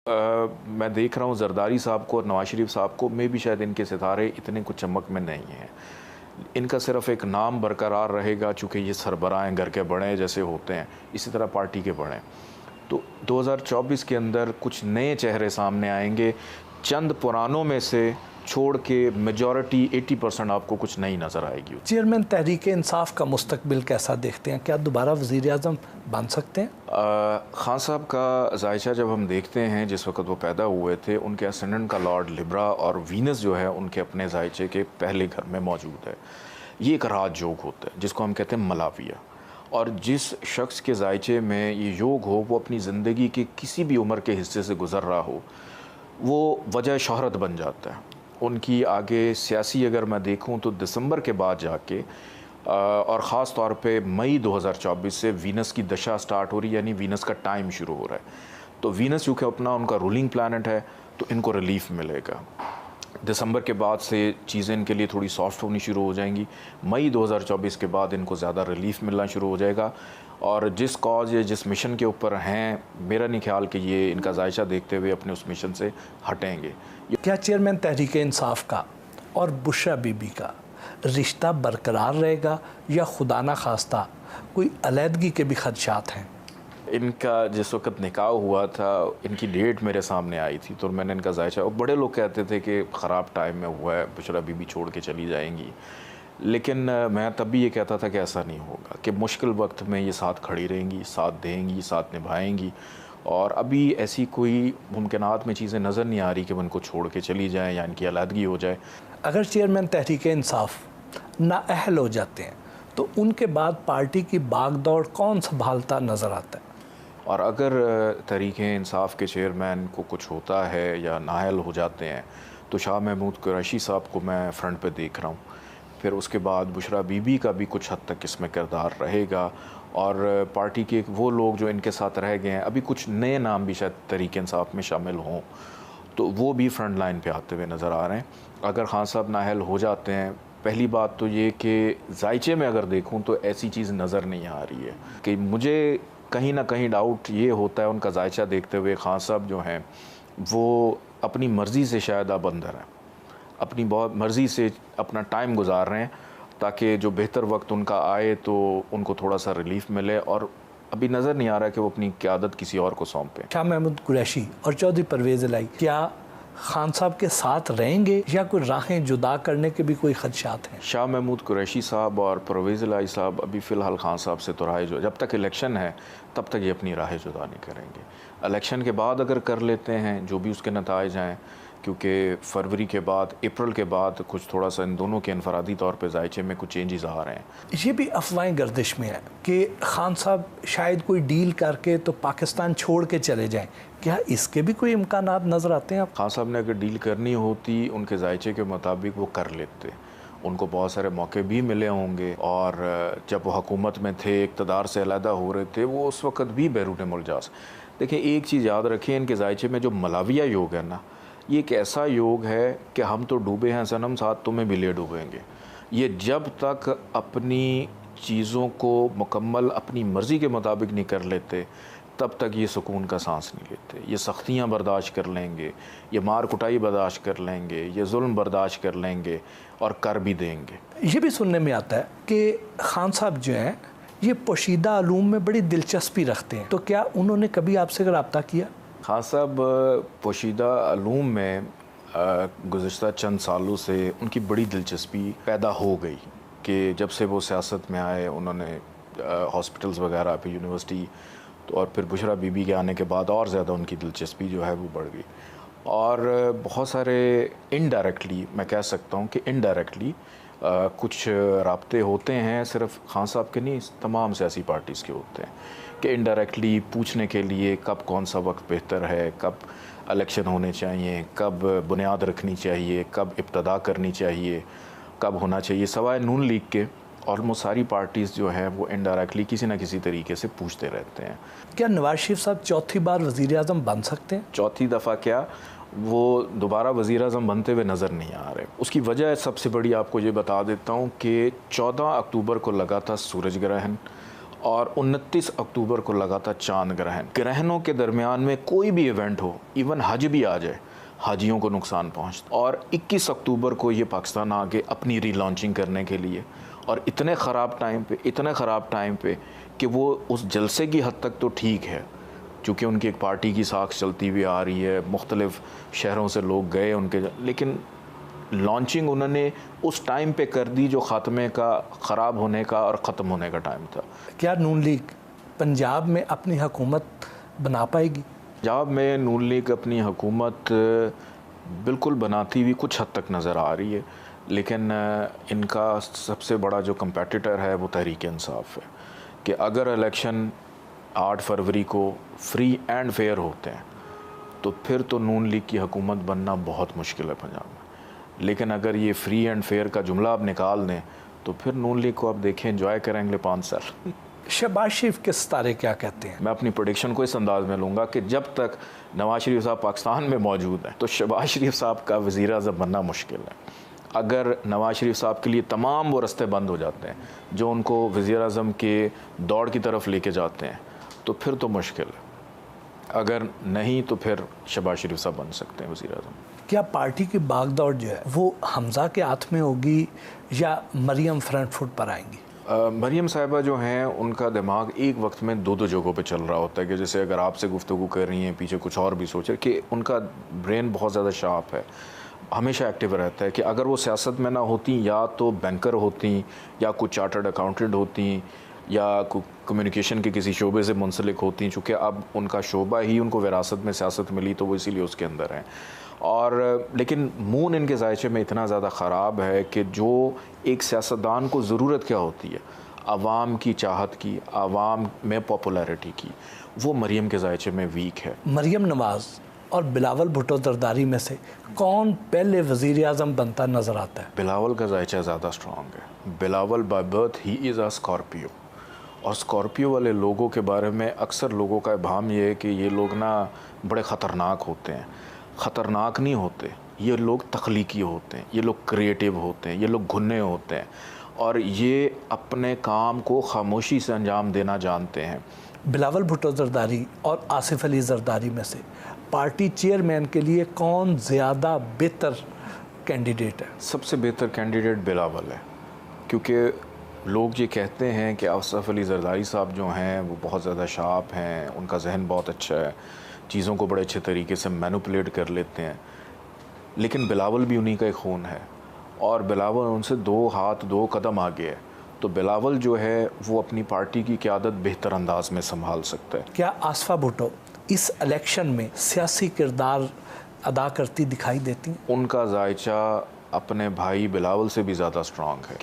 मैं देख रहा हूँ जरदारी साहब को और नवाज शरीफ साहब को, में भी शायद इनके सितारे इतने कुछ चमक में नहीं हैं। इनका सिर्फ एक नाम बरकरार रहेगा, चूँकि ये सरबराह घर के बड़े जैसे होते हैं, इसी तरह पार्टी के बड़े। तो 2024 के अंदर कुछ नए चेहरे सामने आएंगे, चंद पुरानों में से छोड़ के मेजॉरिटी 80% आपको कुछ नई नज़र आएगी। चेयरमैन तहरीक इंसाफ का मुस्तकबिल कैसा देखते हैं? क्या दोबारा वज़ीर आज़म बन सकते हैं? ख़ान साहब का जायचा जब हम देखते हैं, जिस वक्त वो पैदा हुए थे, उनके असेंडेंट का लॉर्ड लिब्रा और वीनस जो है उनके अपने जायचे के पहले घर में मौजूद है। ये एक राज योग होता है जिसको हम कहते हैं मलाविया, और जिस शख्स के जायचे में ये योग हो वो अपनी ज़िंदगी के किसी भी उम्र के हिस्से से गुज़र रहा हो, वो वजह शोहरत बन जाता है। उनकी आगे सियासी अगर मैं देखूं तो दिसंबर के बाद जाके और ख़ास तौर पे मई 2024 से वीनस की दशा स्टार्ट हो रही है, यानी वीनस का टाइम शुरू हो रहा है। तो वीनस चूँकि अपना उनका रूलिंग प्लानट है तो इनको रिलीफ मिलेगा। दिसंबर के बाद से चीज़ें इनके लिए थोड़ी सॉफ्ट होनी शुरू हो जाएंगी। मई 2024 के बाद इनको ज़्यादा रिलीफ मिलना शुरू हो जाएगा, और जिस कॉज या जिस मिशन के ऊपर हैं, मेरा नहीं ख्याल कि ये इनका जायचा देखते हुए अपने उस मिशन से हटेंगे। क्या चेयरमैन तहरीक इंसाफ का और बुशरा बीबी का रिश्ता बरकरार रहेगा, या खुदा ना खास्ता कोई अलहदगी के भी खदशात हैं? इनका जिस वक्त निकाह हुआ था, इनकी डेट मेरे सामने आई थी, तो मैंने इनका जायचा, और बड़े लोग कहते थे कि ख़राब टाइम में हुआ है, बुशरा बीबी छोड़ के चली जाएंगी, लेकिन मैं तब भी ये कहता था कि ऐसा नहीं होगा, कि मुश्किल वक्त में ये साथ खड़ी रहेंगी, साथ देंगी, साथ निभाएंगी। और अभी ऐसी कोई मुमकिनात में चीज़ें नज़र नहीं आ रही कि वो इनको छोड़ के चली जाएँ या इनकी अलहदगी हो जाए। अगर चेयरमैन तहरीक इंसाफ नाअहल हो जाते हैं तो उनके बाद पार्टी की बागदौड़ कौन संभालता नज़र आता है? और अगर तहरीक इंसाफ के चेयरमैन को कुछ होता है या नाअहल हो जाते हैं तो शाह महमूद कुरैशी साहब को मैं फ्रंट पे देख रहा हूँ। फिर उसके बाद बुशरा बीबी का भी कुछ हद तक इसमें किरदार रहेगा, और पार्टी के वो लोग जो इनके साथ रह गए हैं, अभी कुछ नए नाम भी शायद तहरीक इंसाफ में शामिल हों, तो वो भी फ्रंट लाइन पे आते हुए नज़र आ रहे हैं। अगर ख़ान साहब नाअहल हो जाते हैं, पहली बात तो ये कि जायचे में अगर देखूँ तो ऐसी चीज़ नज़र नहीं आ रही है, कि मुझे कहीं ना कहीं डाउट ये होता है उनका जायचा देखते हुए, ख़ान साहब जो हैं वो अपनी मर्ज़ी से शायद अब अंदर हैं, अपनी बहुत मर्ज़ी से अपना टाइम गुजार रहे हैं, ताकि जो बेहतर वक्त उनका आए तो उनको थोड़ा सा रिलीफ मिले, और अभी नज़र नहीं आ रहा है कि वो अपनी क़यादत किसी और को सौंपें। शाह महमूद कुरैशी और चौधरी परवेज़ इलाही क्या खान साहब के साथ रहेंगे, या कोई राहें जुदा करने के भी कोई खदशात हैं? शाह महमूद कुरैशी साहब और परवेज़ इलाही साहब अभी फ़िलहाल खान साहब से तो राह जो, जब तक इलेक्शन है तब तक ये अपनी राहें जुदा नहीं करेंगे। इलेक्शन के बाद अगर कर लेते हैं, जो भी उसके नताइज हैं, क्योंकि फरवरी के बाद, अप्रैल के बाद कुछ थोड़ा सा इन दोनों के इनफरादी तौर पे जायचे में कुछ चेंजेस आ रहे हैं। ये भी अफवाहें गर्दिश में है कि खान साहब शायद कोई डील करके तो पाकिस्तान छोड़ के चले जाएं, क्या इसके भी कोई इम्कानात नज़र आते हैं? खान साहब ने अगर डील करनी होती उनके जायचे के मुताबिक वो कर लेते, उनको बहुत सारे मौके भी मिले होंगे, और जब वो हुकूमत में थे, इक़्तिदार से अलहदा हो रहे थे, वो उस वक़्त भी बैरून मुल्क जा। देखिए एक चीज़ याद रखें, इनके जायचे में जो मलाविया योग है ना, ये एक ऐसा योग है कि हम तो डूबे हैं सनम, साथ तुम्हें भी ले डूबेंगे। ये जब तक अपनी चीज़ों को मुकम्मल अपनी मर्ज़ी के मुताबिक नहीं कर लेते, तब तक ये सुकून का सांस नहीं लेते। ये सख्तियाँ बर्दाश्त कर लेंगे, ये मार कुटाई बर्दाश्त कर लेंगे, ये जुल्म बर्दाश्त कर लेंगे, और कर भी देंगे। ये भी सुनने में आता है कि खान साहब जो हैं ये पोशीदा उलूम में बड़ी दिलचस्पी रखते हैं, तो क्या उन्होंने कभी आपसे रब्ता किया? खान साहब पोशीदा उलूम में गुज़िश्ता चंद सालों से उनकी बड़ी दिलचस्पी पैदा हो गई, कि जब से वो सियासत में आए, उन्होंने हॉस्पिटल्स वगैरह पे, यूनिवर्सिटी, तो और फिर बुशरा बीबी के आने के बाद और ज़्यादा उनकी दिलचस्पी जो है वो बढ़ गई। और बहुत सारे इनडायरेक्टली, मैं कह सकता हूँ कि इनडायरेक्टली कुछ राब्ते होते हैं, सिर्फ खान साहब के नहीं, तमाम सियासी पार्टीज़ के होते हैं, कि इनडायरेक्टली पूछने के लिए कब कौन सा वक्त बेहतर है, कब इलेक्शन होने चाहिए, कब बुनियाद रखनी चाहिए, कब इब्तदा करनी चाहिए, कब होना चाहिए, सवाए नून लीग के ऑलमोस्ट सारी पार्टीज़ जो हैं वो इनडायरेक्टली किसी न किसी तरीके से पूछते रहते हैं। क्या नवाज शरीफ साहब चौथी बार वज़ीर आज़म बन सकते हैं? चौथी दफ़ा क्या, वो दोबारा वज़ीर आज़म बनते हुए नज़र नहीं आ रहे। उसकी वजह सबसे बड़ी आपको ये बता देता हूँ कि 14 अक्टूबर को लगा था सूरज ग्रहण, और 29 अक्टूबर को लगा था चांद ग्रहण। ग्रहणों के दरमियान में कोई भी इवेंट हो, इवन हज भी आ जाए, हाजियों को नुकसान पहुंचता। और 21 अक्टूबर को ये पाकिस्तान आगे अपनी रीलॉन्चिंग करने के लिए, और इतने ख़राब टाइम पे कि वो उस जलसे की हद तक तो ठीक है, चूँकि उनकी एक पार्टी की साख चलती हुई आ रही है, मुख्तलिफ़ शहरों से लोग गए उनके, लेकिन लॉन्चिंग उन्होंने उस टाइम पे कर दी जो ख़ात्मे का, ख़राब होने का और ख़त्म होने का टाइम था। क्या नून लीग पंजाब में अपनी हुकूमत बना पाएगी? पंजाब में नून लीग अपनी हुकूमत बिल्कुल बनाती हुई कुछ हद तक नज़र आ रही है, लेकिन इनका सबसे बड़ा जो कंपेटिटर है वो तहरीक इंसाफ है कि अगर इलेक्शन 8 फरवरी को फ्री एंड फेयर होते हैं तो फिर तो नून लीग की हुकूमत बनना बहुत मुश्किल है पंजाब में। लेकिन अगर ये फ्री एंड फेयर का जुमला आप निकाल दें तो फिर नून लीग को आप देखें एंजॉय करेंगे 5 साल। शहबाज शरीफ के सितारे क्या कहते हैं? मैं अपनी प्रेडिक्शन को इस अंदाज में लूँगा कि जब तक नवाज शरीफ साहब पाकिस्तान में मौजूद हैं तो शहबाज शरीफ साहब का वज़ीर आज़म बनना मुश्किल है। अगर नवाज शरीफ साहब के लिए तमाम वो रास्ते बंद हो जाते हैं जो उनको वज़ीर आज़म के दौड़ की तरफ लेके जाते हैं तो फिर तो मुश्किल है, अगर नहीं तो फिर शहबाज शरीफ साहब बन सकते हैं वज़ीर आज़म। क्या पार्टी की भागदौड़ जो है वो हमज़ा के हाथ में होगी या मरियम फ्रंट फुट पर आएंगी? मरियम साहिबा जो हैं उनका दिमाग एक वक्त में दो जगहों पे चल रहा होता है कि जैसे अगर आपसे गुफ्तगू कर रही हैं पीछे कुछ और भी सोच रहे कि उनका ब्रेन बहुत ज़्यादा शार्प है, हमेशा एक्टिव रहता है कि अगर वो सियासत में ना होती या तो बैंकर होती या कुछ चार्टर्ड अकाउंटेंट होती या कम्युनिकेशन के किसी शोबे से मुंसलिक होती, चूँकि अब उनका शोबा ही उनको विरासत में सियासत मिली तो वो इसीलिए उसके अंदर हैं। और लेकिन मून इनके जायचे में इतना ज़्यादा ख़राब है कि जो एक सियासतदान को ज़रूरत क्या होती है, आवाम की चाहत की, आवाम में पॉपुलैरिटी की, वो मरियम के जायचे में वीक है। मरियम नवाज़ और बिलावल भुट्टो जरदारी में से कौन पहले वज़ीर आज़म बनता नज़र आता है? बिलावल का जायचा ज़्यादा स्ट्रॉन्ग है। Bilawal by birth he is a Scorpio, और स्कॉर्पियो वाले लोगों के बारे में अक्सर लोगों का इबाम ये है कि ये लोग ना बड़े ख़तरनाक होते हैं। ख़तरनाक नहीं होते, ये लोग तख्लीकी होते हैं, ये लोग क्रिएटिव होते हैं, ये लोग घुन्ने होते हैं और ये अपने काम को खामोशी से अंजाम देना जानते हैं। बिलावल भुट्टो जरदारी और आसिफ अली जरदारी में से पार्टी चेयरमैन के लिए कौन ज़्यादा बेहतर कैंडिडेट है? सबसे बेहतर कैंडिडेट बिलावल है, क्योंकि लोग ये कहते हैं कि आसिफ अली जरदारी साहब जो हैं वो बहुत ज़्यादा शार्प हैं, उनका जहन बहुत अच्छा है, चीज़ों को बड़े अच्छे तरीके से मैनिपुलेट कर लेते हैं, लेकिन बिलावल भी उन्हीं का एक खून है और बिलावल उनसे 2 हाथ 2 कदम आगे है। तो बिलावल जो है वो अपनी पार्टी की क़यादत बेहतर अंदाज में संभाल सकता है। क्या आसफ़ा भुट्टो इस इलेक्शन में सियासी किरदार अदा करती दिखाई देती हैं? उनका जायचा अपने भाई बिलावल से भी ज़्यादा स्ट्रॉन्ग है।